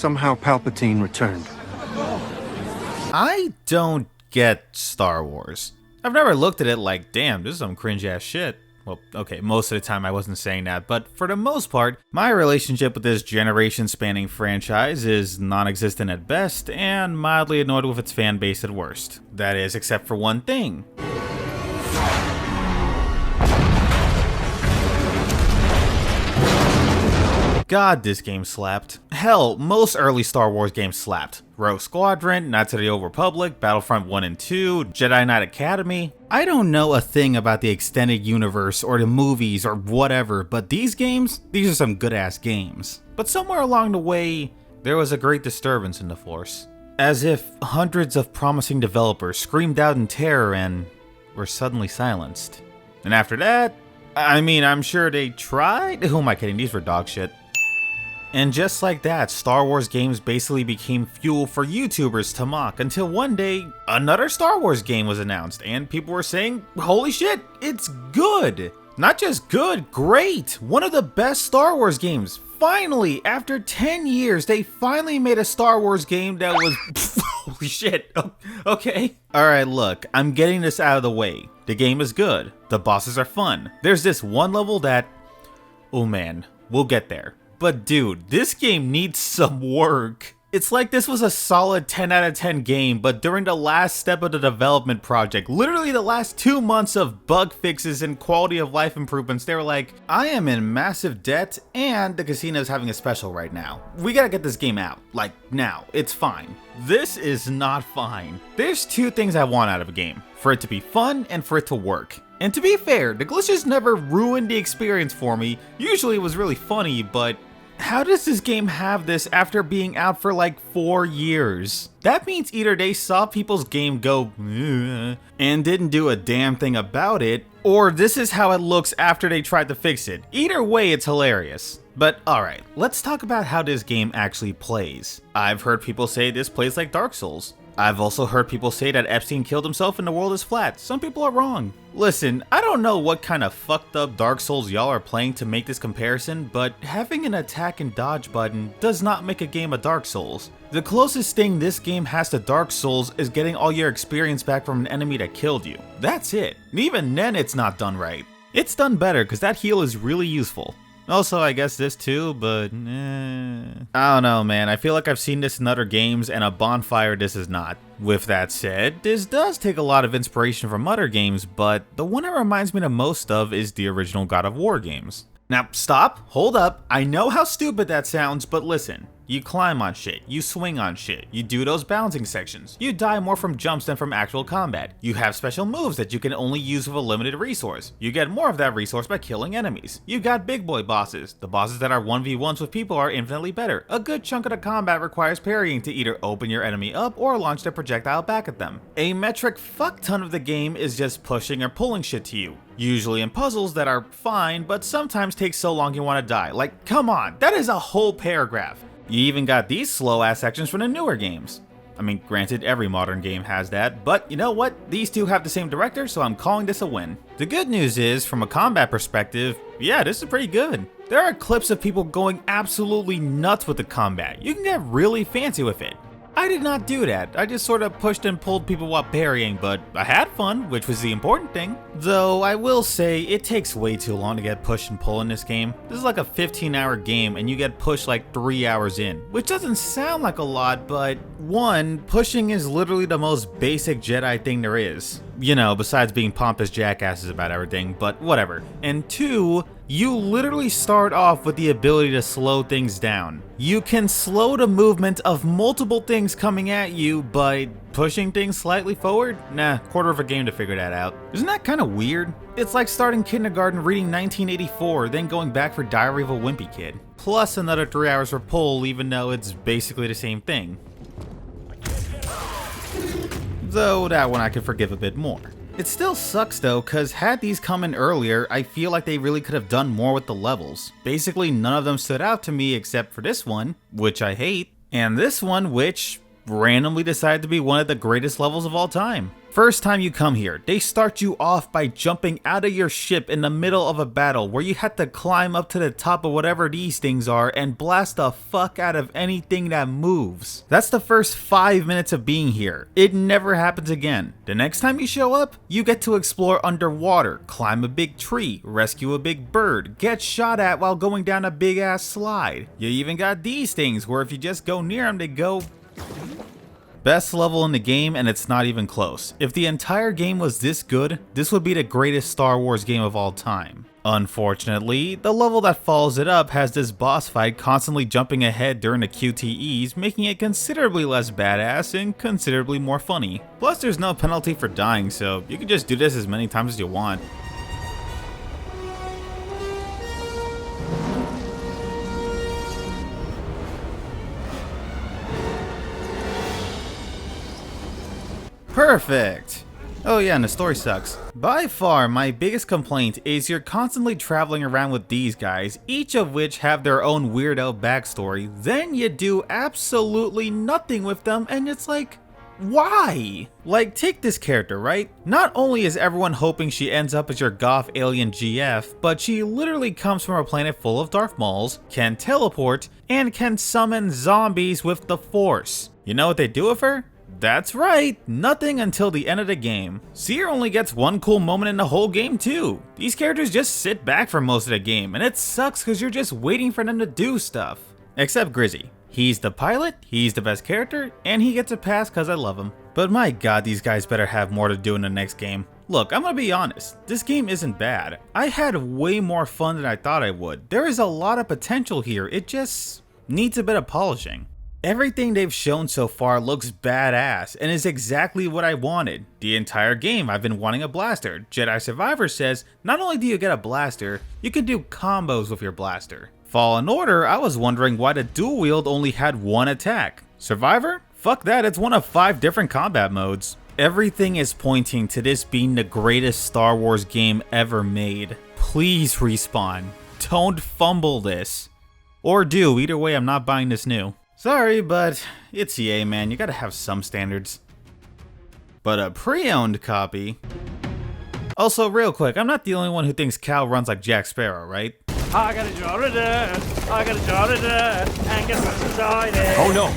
Somehow Palpatine returned. I don't get Star Wars. I've never looked at it like, damn, this is some cringe-ass shit. Well, okay, most of the time I wasn't saying that, but for the most part, my relationship with this generation-spanning franchise is non-existent at best, and mildly annoyed with its fan base at worst. That is, except for one thing. God, this game slapped. Hell, most early Star Wars games slapped. Rogue Squadron, Knights of the Old Republic, Battlefront 1 and 2, Jedi Knight Academy. I don't know a thing about the extended universe or the movies or whatever, but these games, these are some good ass games. But somewhere along the way, there was a great disturbance in the Force. As if hundreds of promising developers screamed out in terror and were suddenly silenced. And after that, I mean, I'm sure they tried? Who am I kidding? These were dog shit. And just like that, Star Wars games basically became fuel for YouTubers to mock until one day, another Star Wars game was announced and people were saying, holy shit, it's good! Not just good, great! One of the best Star Wars games. Finally, after 10 years, they finally made a Star Wars game that was... holy shit, okay. Alright, look, I'm getting this out of the way. The game is good. The bosses are fun. There's this one level that... oh man, we'll get there. But dude, this game needs some work. It's like this was a solid 10 out of 10 game, but during the last step of the development project, literally the last 2 months of bug fixes and quality of life improvements, they were like, I am in massive debt and the casino's having a special right now. We gotta get this game out, like now, it's fine. This is not fine. There's two things I want out of a game, for it to be fun and for it to work. And to be fair, the glitches never ruined the experience for me. Usually it was really funny, but how does this game have this after being out for like 4 years? That means either they saw people's game go and didn't do a damn thing about it, or this is how it looks after they tried to fix it. Either way, it's hilarious. But alright, let's talk about how this game actually plays. I've heard people say this plays like Dark Souls. I've also heard people say that Epstein killed himself and the world is flat. Some people are wrong. Listen, I don't know what kind of fucked up Dark Souls y'all are playing to make this comparison, but having an attack and dodge button does not make a game a Dark Souls. The closest thing this game has to Dark Souls is getting all your experience back from an enemy that killed you. That's it. And even then it's not done right. It's done better because that heal is really useful. Also, I guess this too, but I don't know, man. I feel like I've seen this in other games, and a bonfire this is not. With that said, this does take a lot of inspiration from other games, but the one it reminds me the most of is the original God of War games. Now, stop, hold up, I know how stupid that sounds, but listen. You climb on shit, you swing on shit, you do those bouncing sections, you die more from jumps than from actual combat, you have special moves that you can only use with a limited resource, you get more of that resource by killing enemies, you got big boy bosses, the bosses that are 1v1s with people are infinitely better, a good chunk of the combat requires parrying to either open your enemy up or launch their projectile back at them. A metric fuck ton of the game is just pushing or pulling shit to you. Usually in puzzles that are fine, but sometimes take so long you want to die. Like, come on, that is a whole paragraph. You even got these slow ass sections from the newer games. I mean, granted, every modern game has that, but you know what? These two have the same director, so I'm calling this a win. The good news is, from a combat perspective, yeah, this is pretty good. There are clips of people going absolutely nuts with the combat. You can get really fancy with it. I did not do that. I just sort of pushed and pulled people while parrying, but I had fun, which was the important thing. Though I will say, it takes way too long to get push and pull in this game. This is like a 15-hour game and you get pushed like 3 hours in, which doesn't sound like a lot, but one, pushing is literally the most basic Jedi thing there is. You know, besides being pompous jackasses about everything, but whatever. And two, you literally start off with the ability to slow things down. You can slow the movement of multiple things coming at you by pushing things slightly forward? Nah, quarter of a game to figure that out. Isn't that kind of weird? It's like starting kindergarten reading 1984, then going back for Diary of a Wimpy Kid. Plus another 3 hours for pull, even though it's basically the same thing. Though that one I can forgive a bit more. It still sucks though, cause had these come in earlier, I feel like they really could have done more with the levels. Basically none of them stood out to me except for this one, which I hate, and this one which randomly decided to be one of the greatest levels of all time. First time you come here, they start you off by jumping out of your ship in the middle of a battle where you have to climb up to the top of whatever these things are and blast the fuck out of anything that moves. That's the first 5 minutes of being here. It never happens again. The next time you show up, you get to explore underwater, climb a big tree, rescue a big bird, get shot at while going down a big ass slide. You even got these things where if you just go near them, they go... Best level in the game, and it's not even close. If the entire game was this good, this would be the greatest Star Wars game of all time. Unfortunately, the level that follows it up has this boss fight constantly jumping ahead during the QTEs, making it considerably less badass and considerably more funny. Plus there's no penalty for dying, so you can just do this as many times as you want. Perfect! Oh yeah, and the story sucks. By far, my biggest complaint is you're constantly traveling around with these guys, each of which have their own weirdo backstory, then you do absolutely nothing with them, and it's like, why? Like, take this character, right? Not only is everyone hoping she ends up as your goth alien GF, but she literally comes from a planet full of Darth Mauls, can teleport, and can summon zombies with the Force. You know what they do with her? That's right, nothing until the end of the game. Seer only gets one cool moment in the whole game too. These characters just sit back for most of the game, and it sucks because you're just waiting for them to do stuff. Except Grizzy. He's the pilot, he's the best character, and he gets a pass because I love him. But my god, these guys better have more to do in the next game. Look, I'm gonna be honest, this game isn't bad. I had way more fun than I thought I would. There is a lot of potential here, it just needs a bit of polishing. Everything they've shown so far looks badass and is exactly what I wanted. The entire game I've been wanting a blaster. Jedi Survivor says not only do you get a blaster, you can do combos with your blaster. Fallen Order, I was wondering why the dual wield only had one attack. Survivor? Fuck that, it's one of 5 different combat modes. Everything is pointing to this being the greatest Star Wars game ever made. Please Respawn, don't fumble this. Or do, either way I'm not buying this new. Sorry, but it's EA, man, you gotta have some standards. But a pre-owned copy? Also, real quick, I'm not the only one who thinks Cal runs like Jack Sparrow, right? I got a job to do, I got a job to do, and guess what's inside it? Oh no,